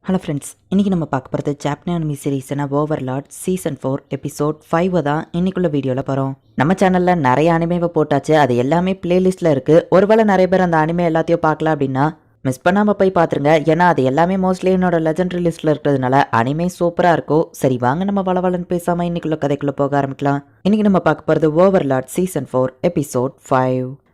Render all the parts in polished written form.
Hello friends, இன்றைக்கி நம்ம பார்க்க போகிறது Japanese anime சீரீஸான Overlord season 4 episode 5 தான் இன்னைக்குள்ள வீடியோவில் போகிறோம். நம்ம சேனலில் நிறைய அனிமேவை போட்டாச்சு, அது எல்லாமே பிளேலிஸ்ட்டில் இருக்குது. ஒருவேளை நிறைய பேர் அந்த அனிமே எல்லாத்தையும் பார்க்கல அப்படின்னா மிஸ் பண்ணாமல் போய் பார்த்துருங்க. ஏன்னா அது எல்லாமே மோஸ்ட்லி என்னோட லெஜெண்டரி லிஸ்ட்டில் இருக்கிறதுனால அனிமே சூப்பராக இருக்கும். சரி வாங்க நம்ம வளவலன்னு பேசாமல் இன்னைக்குள்ள கதைக்குள்ளே போக ஆரம்பிக்கலாம். இன்றைக்கி நம்ம பார்க்க போகிறது ஓவர்லார்ட் சீசன் 4 எபிசோட் 5.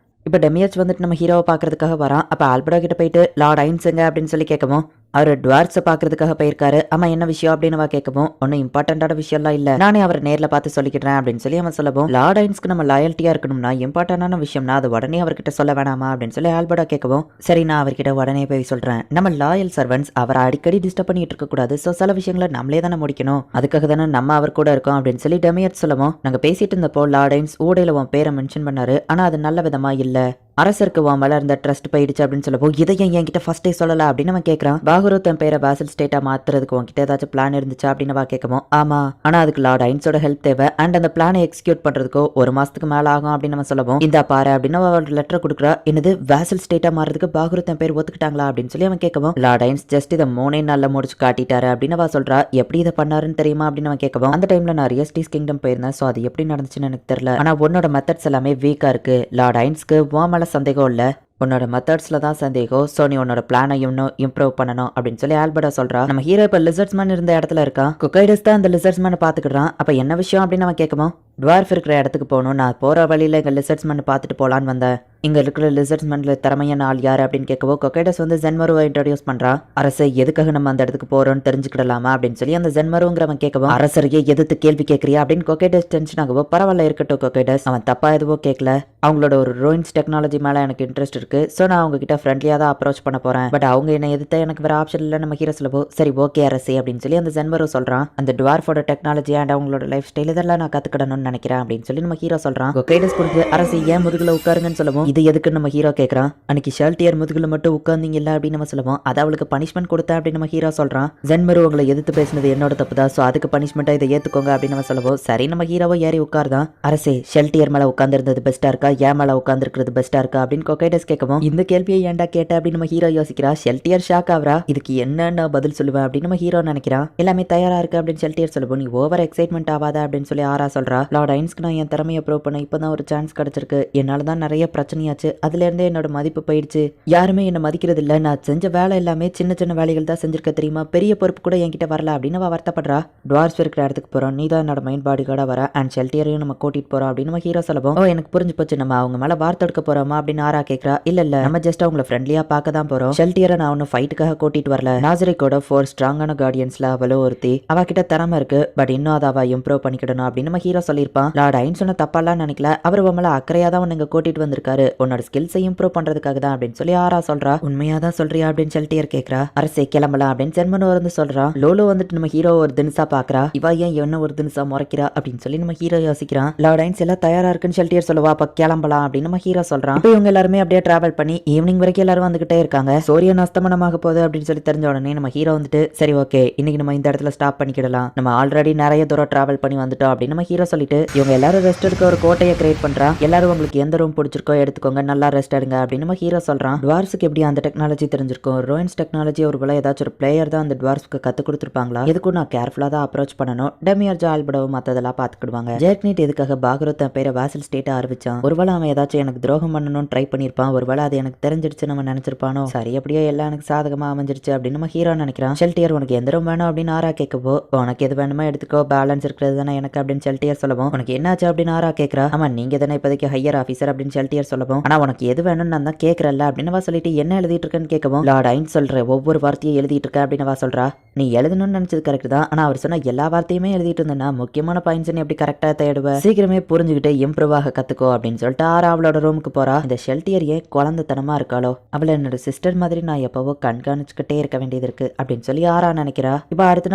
இப்போ டெமியர்ஸ் வந்துட்டு நம்ம ஹீரோவை பார்க்கறதுக்காக வரான். அப்போ ஆல்பர்டோ கிட்ட போயிட்டு லார்ட் ஐன்ஸுங்க அப்படின்னு சொல்லி கேட்கவும் அவர் டுவார்ட்ஸை பார்க்கறதுக்காக போயிருக்காரு. ஆமா என்ன விஷயம் அப்படின்னு கேட்கவும் ஒன்றும் இம்பார்ட்டண்டான விஷயம்லாம் இல்லை, நானே அவரை நேரில் பார்த்து சொல்லிக்கிறேன் அப்படின்னு சொல்லி அவன் சொல்லவும் லார்ட் ஐன்ஸ்க்கு நம்ம லாயல்ட்டியா இருக்கணும்னா இம்பார்ட்டண்டான விஷயம்னா அது உடனே அவர்கிட்ட சொல்ல வேணாமா அப்படின்னு சொல்லி ஆல்பர்டோ கேட்கவும் சரி நான் அவர்கிட்ட உடனே போய் சொல்றேன். நம்ம லாயல் சர்வன்ஸ் அவரை அடிக்கடி டிஸ்டர்ப் பண்ணிட்டு இருக்க கூடாது. ஸோ சில விஷயங்களை நம்மளே தானே முடிக்கணும், அதுக்காக தானே நம்ம அவர் கூட இருக்கோம் அப்படின்னு சொல்லி டெமியர்ஸ் சொல்லவும் நாங்கள் பேசிட்டு இருந்தப்போ லார்ட் ஐன்ஸ் ஊடையில உன் பேரை மென்ஷன் பண்ணாரு, ஆனா அது நல்ல விதமா இல்லை. அரசருக்கு உன் மேல இருந்த ட்ரஸ்ட் போயிடுச்சு அப்படின்னு சொல்லப்போ இதையும் என்கிட்ட ஃபர்ஸ்டே சொல்லல அப்படின்னு அவன் கேட்கறான். பாகுரு தன் பேரை வாசல் ஸ்டேட்டா மாத்துறதுக்கு உன்கிட்ட ஏதாச்சும் பிளான் இருந்துச்சா அப்படின்னு கேட்கவும் ஆமா, ஆனா அதுக்கு லார்ட் ஐன்ஸோட ஹெல்ப் தேவை அண்ட் அந்த பிளானை எக்ஸிக்யூட் பண்றதுக்கோ 1 மாசத்துக்கு மேல ஆகும் அப்படின்னு நம்ம சொல்லவும் இந்த பாரு அப்படின்னு அவள் லெட்டர் கொடுக்குறா. என்னது வாசல் ஸ்டேட்டா மாறதுக்கு பாகுரு தன் பேர் ஒத்துக்கிட்டாங்களா அப்படின்னு சொல்லி அவன் கேட்கவும் லார்ட் ஐன்ஸ் ஜஸ்ட் இதை 3 நாள்ல முடிச்சு காட்டிட்டாரு அப்படின்னு அவ சொல்றா. எப்படி இதை பண்ணாருன்னு தெரியுமா அப்படின்னு அவன் கேட்கவும் அந்த டைம்ல நான் ரியஸ்டீஸ் கிங்டம் போயிருந்தேன், ஸோ அது எப்படி நடந்துச்சுன்னு எனக்கு தெரியல, ஆனா உன்னோட மெத்தட்ஸ் எல்லாமே வீக்கா இருக்கு. லார்ட் ஐன்ஸ்க்கு உன் மேல சந்தேகம் இல்லை, உன்னோட மெத்தட்ஸில் தான் சந்தேகம். ஸோ நீ உன்னோட பிளானை இன்னும் இம்ப்ரூவ் பண்ணணும் அப்படின்னு சொல்லி ஆல்பர்டா சொல்றா. நம்ம ஹீரோ இப்போ லிசர்ட்ஸ்மேன் இருந்த இடத்துல இருக்கான். குக்கைடஸ் தான் அந்த லிசர்ட்ஸ்மேனை பார்த்துக்கிட்டான். அப்போ என்ன விஷயம் அப்படின்னு அவன் கேட்கவும் டுவார்ஃப் இருக்கிற இடத்துக்கு போகணும், நான் போகிற வழியில் எங்கள் லிசர்ட்ஸ்மேன் பார்த்துட்டு போகலான்னு வந்தேன். இங்கே இருக்கிற லிசர்ட்ஸ்மேன்ல திறமையான ஆள் யார் அப்படின்னு கேட்கவும் கொக்கைடஸ் வந்து ஜென்மருவை இன்ட்ரோடியூஸ் பண்ணுறா. அரசு எதுக்காக நம்ம அந்த இடத்துக்கு போகிறோம்னு தெரிஞ்சுக்கிடலாமா அப்படின்னு சொல்லி அந்த ஜென்மருங்கிறவன் கேட்கவும் அரசரையே எதிர்த்து கேள்வி கேட்குறியா அப்படின்னு கொக்கைடஸ் டென்ஷன் ஆகவும் பரவாயில்ல இருக்கட்டும் கொக்கைடஸ், அவன் தப்பா எதுவும் கேட்கல, அவங்களோட ஒரு ரூயின்ஸ் டெக்னாலஜி மேலே எனக்கு இன்ட்ரெஸ்ட் இருக்கு, ஸோ நான் அவங்க கிட்ட ஃப்ரெண்ட்லியாக தான் அப்ரோச் பண்ண போகிறேன், பட் அவங்க என்ன எதிர்த்த எனக்கு வேறு ஆப்ஷன் இல்லை. நம்ம ஹீரோ சொல்லவோ சரி ஓகே அரசே அப்படின்னு சொல்லி அந்த ஜென்மரு சொல்கிறான். அந்த டுவார்ஃபோட டெக்னாலஜி அண்ட் அவங்களோட லைஃப் ஸ்டைல் இதெல்லாம் நான் கற்றுக்கிடணும்னு நினைக்கிறேன் அப்படின்னு சொல்லி நம்ம ஹீரோ சொல்கிறான். கொக்கைடஸ் கொடுத்து அரசு ஏன் முதுகில் உட்காருங்கன்னு சொல்லவும் இது எதுக்கு நம்ம ஹீரோ கேட்குறான். அன்னைக்கு ஷெல்டியர் முதுகில் மட்டும் உட்கார்ந்தீங்கல்ல அப்படின்னு நம்ம சொல்லுவோம், அது அவளுக்கு பனிஷ்மெண்ட் கொடுத்தேன் அப்படின்னு நம்ம ஹீரோ சொல்கிறான். ஜென்மரு உங்களை எதிர்த்து பேசினது என்னோட தப்பு தான், ஸோ அதுக்கு பனிஷ்மெண்ட்டாக இதை ஏற்றுக்கோங்க அப்படின்னு நம்ம சொல்லுவோம். சரி நம்ம ஹீரோவை ஏறி உட்கார்தான். அரசே ஷெல்டியர் மேலே உட்காந்துருந்தது பெஸ்ட்டாக இருக்கா ஏன் மேலே உட்காந்துருக்கிறது பெஸ்ட்டாக இருக்கா அப்படின்னு கொக்கைடஸ் கேட்கவும் இந்த கேள்வியை ஏன்டா கேட்ட அப்படின்னு நம்ம ஹீரோ யோசிக்கிறா. ஷெல்டியர் ஷாக் ஆகிறா. இதுக்கு என்ன பதில் சொல்லுவேன் அப்படின்னு நம்ம ஹீரோ நினைக்கிறான். எல்லாமே தயாரா இருக்கு அப்படின்னு ஷெல்டியர் சொல்லுவோம். நீ ஓவர் எக்ஸைட்மெண்ட் ஆகாத அப்படின்னு சொல்லி ஆரா சொல்றா. லார்ட் ஐன்ஸ்க்கு நான் என் திறமையை ப்ரூவ் பண்ண இப்போதான் ஒரு சான்ஸ் கிடைச்சிருக்கு, என்னால தான் நிறைய பிரச்சனையாச்சு, அதுல இருந்தே என்னோட மதிப்பு போயிடுச்சு, யாருமே என்ன மதிக்கிறது இல்ல, நான் செஞ்ச வேலை எல்லாமே சின்ன சின்ன வேலைகள் தான் செஞ்சிருக்க தெரியுமா, பெரிய பொறுப்பு கூட என்கிட்ட வரல அப்படின்னு அவ வருத்தப்படுறா. டுவார்ஸ் இருக்கிற இடத்துக்கு போறோம், நீ தான் என்னோட மைண்ட் பாடி கார்டா வர அண்ட் ஷெல்டியரையும் நம்ம கூட்டிட்டு போறோம் அப்படின்னு நம்ம ஹீரோ சொல்லவும் ஓ எனக்கு புரிஞ்சு போச்சு, நம்ம அவங்க மேல வார்த்தை எடுக்க போறோமா அப்படின்னு ஆரா கேட்கறா. இல்ல நம்ம ஜஸ்ட் அவங்கள ஃப்ரெண்ட்லியா பார்க்க தான் போறோம், ஷெல்டியரை நான் ஒன்னும் ஃபைட்டுக்காக கூட்டிட்டு வரல. நாசரிக்கோட 4 ஸ்ட்ராங்கான கார்டியன்ஸ்ல அவளும் ஒருத்தி, அவகிட்ட திறமை இருக்கு, பட் இன்னும் அதை அவ இம்ப்ரூவ் பண்ணிக்கிடணும் அப்படின்னு நம்ம ஹீரோ சொல்லியிருப்பான். லார்ட் ஐன்ஸ் சொன்ன தப்பாலாம் நினைக்கல, அவர் உங்களை அக்கறையா தான் உன்னை கூட்டிட்டு வந்திருக்காரு, உன்னோட ஸ்கில்ஸை இம்ப்ரூவ் பண்றதுக்காக தான் அப்படின்னு சொல்லி ஆரா சொல்றா. உண்மையா தான் சொல்றியா அப்படின்னு ஷெல்டியர் கேட்கறா. அரசே கிளம்பலாம் அப்படின்னு ஜென்மனு வந்து சொல்றா. லோலோ வந்துட்டு நம்ம ஹீரோ ஒரு தினசா பாக்குறா. இவ ஏன் என்ன ஒரு தினசா முறைக்கிறா அப்படின்னு சொல்லி நம்ம ஹீரோ யோசிக்கிறான். லார்ட் ஐன்ஸ் எல்லாம் தயாரா இருக்குன்னு ஷெல்டியர் சொல்லுவா. அப்ப கிளம்பலாம் அப்படின்னு நம்ம ஹீரோ சொல்றான். இப்போ இவங்க எல்லாருமே அப்படியே டிராவல் பண்ணி ஈவினிங் வரைக்கும் எல்லாரும் வந்துகிட்டே இருக்காங்க. சூரியன் அஸ்தமனமாக போகுது அப்படின்னு சொல்லி தெரிஞ்ச உடனே நம்ம ஹீரோ வந்துட்டு சரி ஓகே இன்னைக்கு நம்ம இந்த இடத்துல ஸ்டாப் பண்ணிக்கிடலாம், நம்ம ஆல்ரெடி நிறைய தூரம் டிராவல் பண்ணி வந்துட்டோம் அப்படின்னு நம்ம ஹீரோ சொல்லிட்டு இவங்க எல்லாரும் ரெஸ்ட் எடுக்க ஒரு கோட்டையை கிரியேட் பண்றா. எல்லாரும் உங்களுக்கு எந்த ரூம் பிடிச்சிருக்கோ எடுத்துக்கோங்க, நல்லா ரெஸ்ட் எடுங்க அப்படின்னு நம்ம ஹீரோ சொல்றான். டுவார்ஸ்க்கு எப்படி அந்த டெக்னாலஜி தெரிஞ்சிருக்கும், ரோயின்ஸ் டெக்னாலஜி ஒரு வேளை ஏதாச்சும் ஒரு பிளேயர் தான் அந்த டுவார்ஸ்க்கு கத்து கொடுத்துருப்பாங்களா, எதுக்கும் நான் கேர்ஃபுல்லா தான் அப்ரோச் பண்ணணும், டெமியர் ஆல்பர்டவும் மத்ததெல்லாம் பாத்துக்கிடுவாங்க. ஜெர்க்னிட் எதுக்காக பாகுரு தன் பேரை வாசல் ஸ்டேட்டா அறிவிச்சான், ஒருவேளை அவன் ஏதாச்சும் எனக்கு துரோகம் பண்ணணும்னு ட்ரை பண்ணிருப்பான், ஒருவேளை அது எனக்கு தெரிஞ்சிடுச்சு நம்ம நினைச்சிருப்பானோ, சரி அப்படியே எல்லாம் எனக்கு சாதகமா அமைஞ்சிருச்சு அப்படின்னு நம்ம ஹீரோ நினைக்கிறான். ஷெல்டியர் உனக்கு எந்த ரூம் வேணும் அப்படின்னு ஆரா கேட்கவோ உனக்கு எது வேணுமோ எடுத்துக்கோ, பேலன்ஸ் இருக்கிறது தானே எனக்கு அப்படின்னு ஷெல்டியர் சொல்லவும் உனக்கு என்னாச்சு அப்படின்னு ஆரா கேட்கறா. ஆமா நீங்க தானே இப்போதைக்கு ஹையர் ஆஃபீஸர் அப்படின்னு ஷெல்டியர் சொல்லவும் ஆனா உனக்கு எது வேணும்னு நான் தான் கேட்கறல்ல அப்படின்னு சொல்லிட்டு என்ன எழுதிட்டு இருக்கேன்னு கேட்கவும் லார்ட் ஐன்ஸ் சொல்ற ஒவ்வொரு வார்த்தையும் எழுதிட்டு இருக்க அப்படின்னு சொல்றா. நீ எழுதணும்னு நினைச்சது கரெக்ட் தான், ஆனா அவர் சொன்ன எல்லா வார்த்தையுமே எழுதிட்டு இருந்தேன்னா முக்கியமான பாயிண்ட்ஸ் எப்படி கரெக்டா தேடுவ, சீக்கிரமே புரிஞ்சுக்கிட்டு இம்ப்ரூவ் ஆக கத்துக்கோ அப்படின்னு சொல்லிட்டு ஆரா அவளோட ரூமுக்கு போறா. இந்த ஷெல்டியர் ஏன் குழந்தைத்தனமா இருக்காளோ, அவளை என்னோட சிஸ்டர் மாதிரி நான் எப்பவோ கண்காணிச்சுக்கிட்டே இருக்க வேண்டியது இருக்கு அப்படின்னு சொல்லி ஆரா நினைக்கிறா. இப்ப அடுத்த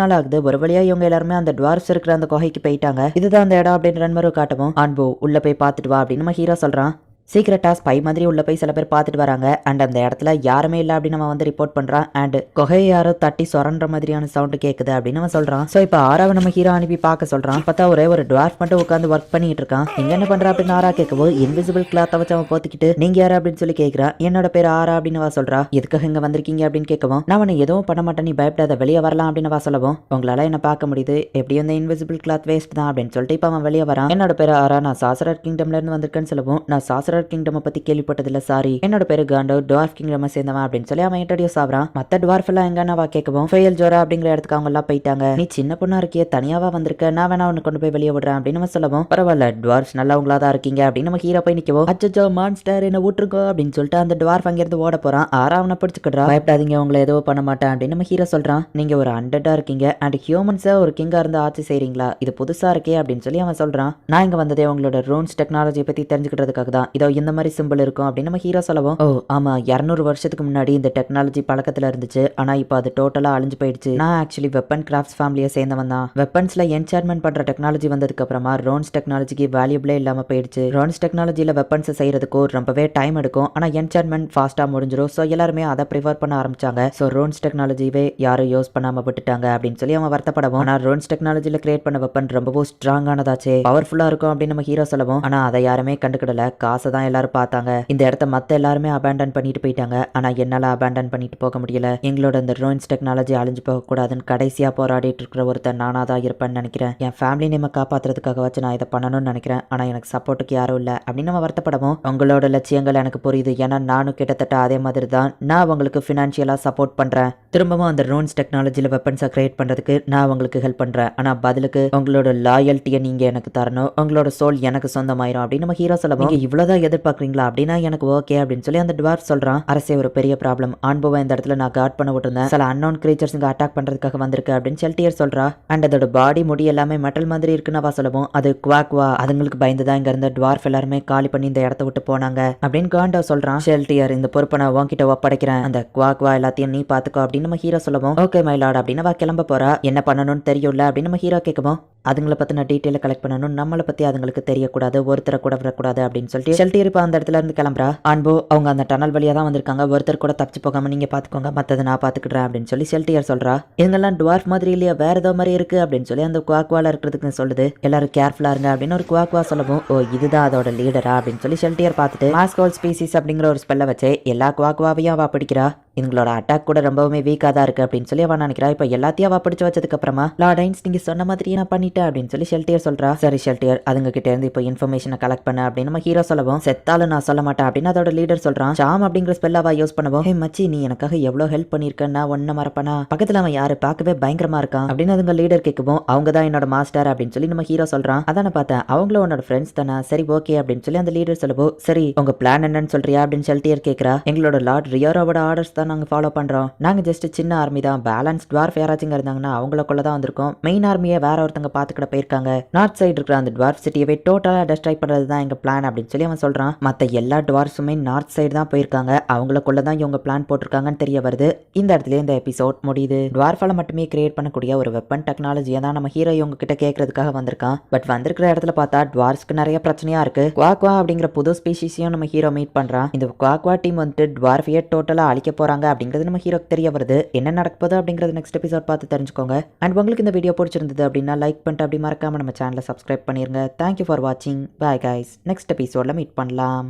நாள் ஆகுது. ஒரு வழியா இவங்க எல்லாருமே அந்த டுவார்ஸ் இருக்கிற அந்த குகைக்கு போயிட்டாங்க. இதுதான் அந்த இடம் அப்படின்னு ரன்மரு காட்டவும் அன்பு உள்ள போய் பார்த்துட்டு வா அப்படின்னு நம்ம ஹீரோ சொல்றான். சீக்கிரட்டா ஸ்பை மாதிரி உள்ள போய் சில பேர் பார்த்துட்டு வராங்க. அண்ட் அந்த இடத்துல யாருமே இல்லை அப்படின்னு அவன் வந்து ரிப்போர்ட் பண்றான். அண்ட் கொகையை யாரோ தட்டி சொரன்ற மாதிரியான சவுண்ட் கேட்குது அப்படின்னு அவன் சொல்றான். ஸோ இப்போ ஆராவை நம்ம ஹீரோ அனுப்பி பார்க்க சொல்றான். பார்த்தா ஒரே ஒரு டுவார்ஃப் மட்டும் உட்காந்து ஒர்க் பண்ணிட்டு இருக்கான். இங்க என்ன பண்றா அப்படின்னு ஆரா கேட்கவோ இன்விசிபிள் கிளாத்தை வச்சு அவன் போத்திக்கிட்டு நீங்க யாரு அப்படின்னு சொல்லி கேட்கிறான். என்னோட பேர் ஆரா அப்படின்னு அவ சொல்றா. எதுக்காக இங்க வந்திருக்கீங்க அப்படின்னு கேட்கவும் நான் அவனை எதுவும் பண்ண மாட்டேன், நீ பயப்படாத, வெளியே வரலாம் அப்படின்னு அவ சொல்லவும் உங்களால என்ன பார்க்க முடியுது, எப்படியும் இந்த இன்விசிபிள் கிளாத் வேஸ்ட் தான் அப்படின்னு சொல்லிட்டு இப்போ அவன் வெளியே வரான். என்னோட பேர் ஆரா, நான் சாசரர் கிங்டம்ல இருந்து வந்திருக்கேன்னு சொல்லவும் நான் சாசரர் கிங்டம் பத்தி கேள்விப்பட்டதில்ல, சாரி, என்னோட பேரு காண்டோ, டுவார்ஃப் கிங்டம் சேர்ந்தவன் அப்படின்னு சொல்லி அவன் இன்ட்ரோடியூஸ் ஆகிறான். மத்த டுவார்ஃப் எல்லாம் எங்கன்னு அவ கேட்கவும் ஃபெயல் ஜோரா அப்படிங்கிற இடத்துக்கு அவங்க எல்லாம் போயிட்டாங்க. நீ சின்ன பொண்ணா இருக்கிய, தனியாவா வந்திருக்க, நான் வேணா உன்னை கொண்டு போய் வெளியே விடுறேன் அப்படின்னு நம்ம சொல்லவும் பரவாயில்ல டுவார்ஃப்ஸ் நல்லவங்களா தான் இருக்கீங்க அப்படின்னு நம்ம ஹீரோ போய் நிற்கவும் அச்சோ மான்ஸ்டர் என்ன விட்டுருக்கோ அப்படின்னு சொல்லிட்டு அந்த டுவார்ஃப் அங்கிருந்து ஓட போறான். ஆரா அவனை பிடிச்சிக்கிடுறா. பயப்படாதீங்க, உங்களை ஏதோ பண்ண மாட்டேன் அப்படின்னு நம்ம ஹீரோ சொல்றான். நீங்க ஒரு அண்டடா இருக்கீங்க அண்ட் ஹியூமன்ஸை ஒரு கிங்கா இருந்து ஆட்சி செய்றீங்களா, இது புதுசா இருக்கே அப்படின்னு சொல்லி அவன் சொல்றான். நான் இங்க வந்ததே உங்களோட ரூன்ஸ் டெக்னாலஜி பத்தி தெரிஞ்சுக்கிறதுக்காக தான், இதோ இந்த மாதிரி சிம்பிள் இருக்கும் அப்படின்னு நம்ம ஹீரோ சொல்லவும் ஓ ஆமா 200 வருஷத்துக்கு முன்னாடி இந்த டெக்னாலஜி பழக்கத்துல இருந்துச்சு, ஆனா இப்போ அது டோட்டலா அழிஞ்சு போயிடுச்சு. நான் ஆக்சுவலி வெப்பன் கிராஃப்ட்ஸ் ஃபேமிலியை சேர்ந்தவன் தான். வெப்பன்ஸ்ல என்சார்ட்மெண்ட் பண்ற டெக்னாலஜி வந்ததுக்கு அப்புறமா ரோன்ஸ் டெக்னாலஜிக்கு வேல்யூபிளே இல்லாம போயிடுச்சு. ரோன்ஸ் டெக்னாலஜியில வெப்பன்ஸ் செய்யறதுக்கு ரொம்பவே டைம் எடுக்கும், ஆனா என்சார்ட்மெண்ட் ஃபாஸ்டா முடிஞ்சிடும். ஸோ எல்லாருமே அதை ப்ரிஃபர் பண்ண ஆரம்பிச்சாங்க. ஸோ ரோன்ஸ் டெக்னாலஜிவே யாரும் யூஸ் பண்ணாம விட்டுட்டாங்க அப்படின்னு சொல்லி அவன் வருத்தப்படவும் ஆனா ரோன்ஸ் டெக்னாலஜியில கிரியேட் பண்ண வெப்பன் ரொம்பவும் ஸ்ட்ராங்கானதாச்சே, பவர்ஃபுல்லா இருக்கும் அப்படின்னு நம்ம ஹீரோ சொல்லவும் ஆனா அதை யாருமே கண்டுக்கிடல, காசை தான் எல்லாரும் பார்த்தாங்க. இந்த இடத்த மத்த எல்லாருமே அபேண்டன் பண்ணிட்டு போயிட்டாங்க, ஆனா என்னால அபேண்டன் பண்ணிட்டு போக முடியல. எங்களோட இந்த ரோன்ஸ் டெக்னாலஜி அழிஞ்சு போக கூடாதுன்னு கடைசியா போராடிட்டு இருக்கிற ஒருத்தர் நானா தான் இருப்பேன்னு நினைக்கிறேன். என் ஃபேமிலி நேம காப்பாத்துறதுக்காக வச்சு நான் இதை பண்ணணும்னு நினைக்கிறேன், ஆனா எனக்கு சப்போர்ட்டுக்கு யாரும் இல்லை அப்படின்னு நம்ம வருத்தப்படவும் உங்களோட லட்சியங்கள் எனக்கு புரியுது, ஏன்னா நானும் கிட்டத்தட்ட அதே மாதிரி தான், நான் உங்களுக்கு ஃபினான்ஷியலா சப்போர்ட் பண்றேன், திரும்பவும் அந்த ரோன்ஸ் டெக்னாலஜியில் வெப்பன்ஸை கிரியேட் பண்ணுறதுக்கு நான் உங்களுக்கு ஹெல்ப் பண்ணுறேன், ஆனால் பதிலுக்கு உங்களோட லாயல்ட்டியை நீங்கள் எனக்கு தரணும், உங்களோட சோல் எனக்கு சொந்தமாயிரும் அப்படின்னு நம்ம ஹீரோ சொல்லவும் நீங்கள் இவ்வளோதான் எதிர்பார்க்குறீங்களா அப்படின்னா எனக்கு ஓகே அப்படின்னு சொல்லி அந்த டுவார்ஃப் சொல்கிறான். அரசே ஒரு பெரிய ப்ராப்ளம், ஆன்போவை இந்த இடத்துல நான் கார்ட் பண்ண விட்டுருந்தேன், சில அன்னோன் கிரீச்சர்ஸ் இங்கே அட்டாக் பண்ணுறதுக்காக வந்திருக்கு அப்படின்னு ஷெல்டியர் சொல்கிறா. அண்ட் அதோட பாடி முடி எல்லாமே மெட்டல் மாதிரி இருக்குன்னு அவ சொல்லவும் அது குவாக்வா, அதுங்களுக்கு பயந்து தான் இங்க இருந்த டுவார்ஃப் எல்லாருமே காலி பண்ணி இந்த இடத்த விட்டு போனாங்க அப்படின்னு காண்டோ சொல்றான். ஷெல்டியர் இந்த பொறுப்பை நான் உன்கிட்ட ஒப்படைக்கிறேன், அந்த குவாக்வா எல்லாத்தையும் நீ பாத்துக்கோ அப்படின்னு நம்ம ஹீரோ சொல்லவும் ஓகே மை லார்ட் அப்படின்னு அவ கிளம்ப போறா. என்ன பண்ணணும்னு தெரியும்ல அப்படின்னு நம்ம ஹீரோ கேட்கவும் அதுங்களை பத்தின டீட்டெயில கலெக்ட் பண்ணணும், நம்மளை பத்தி அதுங்களுக்கு தெரியக்கூடாது, ஒருத்தரை கூட விடக்கூடாது அப்படின்னு சொல்லிட்டு ஷெல்டியர் இப்போ அந்த இடத்துல இருந்து கிளம்புறா. அன்போ அவங்க அந்த டனல் வழியா தான் வந்திருக்காங்க, ஒருத்தர் கூட தப்பிச்சு போகாம நீங்க பாத்துக்கோங்க, மத்ததை நான் பாத்துக்கிடுறேன் அப்படின்னு சொல்லி ஷெல்டியர் சொல்றா. இவங்கெல்லாம் டுவார்ஃப் மாதிரி இல்லையா, வேற ஏதோ மாதிரி இருக்கு அப்படின்னு சொல்லி அந்த குவாக்வால இருக்கிறதுக்கு சொல்லுது. எல்லாரும் கேர்ஃபுல்லா இருங்க அப்படின்னு ஒரு குவாக்வா சொல்லவும் ஓ இதுதான் அதோட லீடரா அப்படின்னு சொல்லி ஷெல்டியர் பார்த்துட்டு மாஸ்கோல் ஸ்பீசிஸ் அப்படிங்கிற ஒரு ஸ்பெல்லை வச்சு எல்லா குவாக்வாவையும் அவ பிடிக்கிறா. இவங்களோட அட்டாக் கூட ரொம்பவுமே வீக்காக தான் இருக்கு அப்படின்னு சொல்லி அவன் நினைக்கிறா. இப்போ எல்லாத்தையும் அவ பிடிச்சு வச்சதுக்கு அப்புறமா லார்டைன்ஸ் நீங்க சொன்ன மாதிரி நான் பண்ணிட்டேன் அப்படின்னு சொல்லி ஷெல்டியர் சொல்றா. சரி ஷெல்டியர் அதுங்க கிட்ட இருந்து இப்போ இன்ஃபர்மேஷனை கலெக்ட் பண்ண அப்படின்னு நம்ம ஹீரோ சொல்லவும் செத்தாலும் நான் சொல்ல மாட்டேன் அப்படின்னு அதோட லீடர் சொல்றான். ஷாம் அப்படிங்கிற ஸ்பெல் அவ யூஸ் பண்ணவும் ஹே மச்சி நீ எனக்காக எவ்வளவு ஹெல்ப் பண்ணிருக்கேன், நான் ஒன்ன மறப்பனா, பக்கத்துல அவன் யாரு பார்க்கவே பயங்கரமா இருக்கான் அப்படின்னு அதுங்க லீடர் கேட்கவும் அவங்க தான் என்னோட மாஸ்டர் அப்படின்னு சொல்லி நம்ம ஹீரோ சொல்றான். அதான பார்த்தேன் அவங்களும் உன்னோட ஃப்ரெண்ட்ஸ் தானே, சரி ஓகே அப்படின்னு சொல்லி அந்த லீடர் சொல்லவோ சரி உங்க பிளான் என்னன்னு சொல்றியா அப்படின்னு ஷெல்டியர் கேட்கறா. எங்களோட லார்ட் ரியோரோட ஆர்டர்ஸ் தான் நாங்க ஃபாலோ பண்றோம், நாங்க ஜஸ்ட் சின்ன ஆர்மி தான், பேலன்ஸ் டுவார்ஃப் யாராச்சும் இருந்தாங்கன்னா அவங்களுக்குள்ள தான் வந்திருக்கோம், மெயின் ஆர்மியை வேற ஒருத்தங்க பாத்துக்கிட போயிருக்காங்க, நார்த் சைடு இருக்கிற அந்த டுவார்ஃப் சிட்டியவே டோட்டலா டெஸ்ட்ராய் பண்றது தான் எங்க பிளான் அப்படின்னு சொல்லி அவன் சொல்றான். மத்த எல்லா டுவார்ஃப்ஸுமே நார்த் சைடு தான் போயிருக்காங்க, அவங்களுக்குள்ள தான் இவங்க பிளான் போட்டிருக்காங்கன்னு தெரிய வருது. இந்த இடத்துல இந்த எபிசோட் முடியுது. டுவார்ஃபால மட்டுமே கிரியேட் பண்ணக்கூடிய ஒரு வெப்பன் டெக்னாலஜியை தான் நம்ம ஹீரோ இவங்க கிட்ட கேட்கறதுக்காக வந்திருக்கான். பட் வந்திருக்கிற இடத்துல பார்த்தா டுவார்ஃப்ஸ்க்கு நிறைய பிரச்சனையா இருக்கு. குவாக்வா அப்படிங்கிற புது ஸ்பீஷிஸையும் நம்ம ஹீரோ மீட் பண்றான். இந்த குவாக்வா டீம் வந்துட்டு டுவார்ஃபையே டோட்டலா அழிக்க போறாங்க அப்படிங்கிறது நம்ம ஹீரோ தெரிய வருது. என்ன நடக்க போகுது அப்படிங்கறது நெக்ஸ்ட் எபிசோட் பார்த்து தெரிஞ்சுக்கோங்க. அண்ட் உங்களுக்கு இந்த வீடியோ பிடிச்சிருந்தது அப்படின்னா லைக் பண்ணிட்டு அப்படி மறக்காம நம்ம சேனலை சப்ஸ்கிரைப் பண்ணிருங்க. தேங்க்யூ ஃபார் வாட்சிங். பாய் கைஸ், நெக்ஸ்ட் எபிசோட்ல மீட் பண்ணலாம்.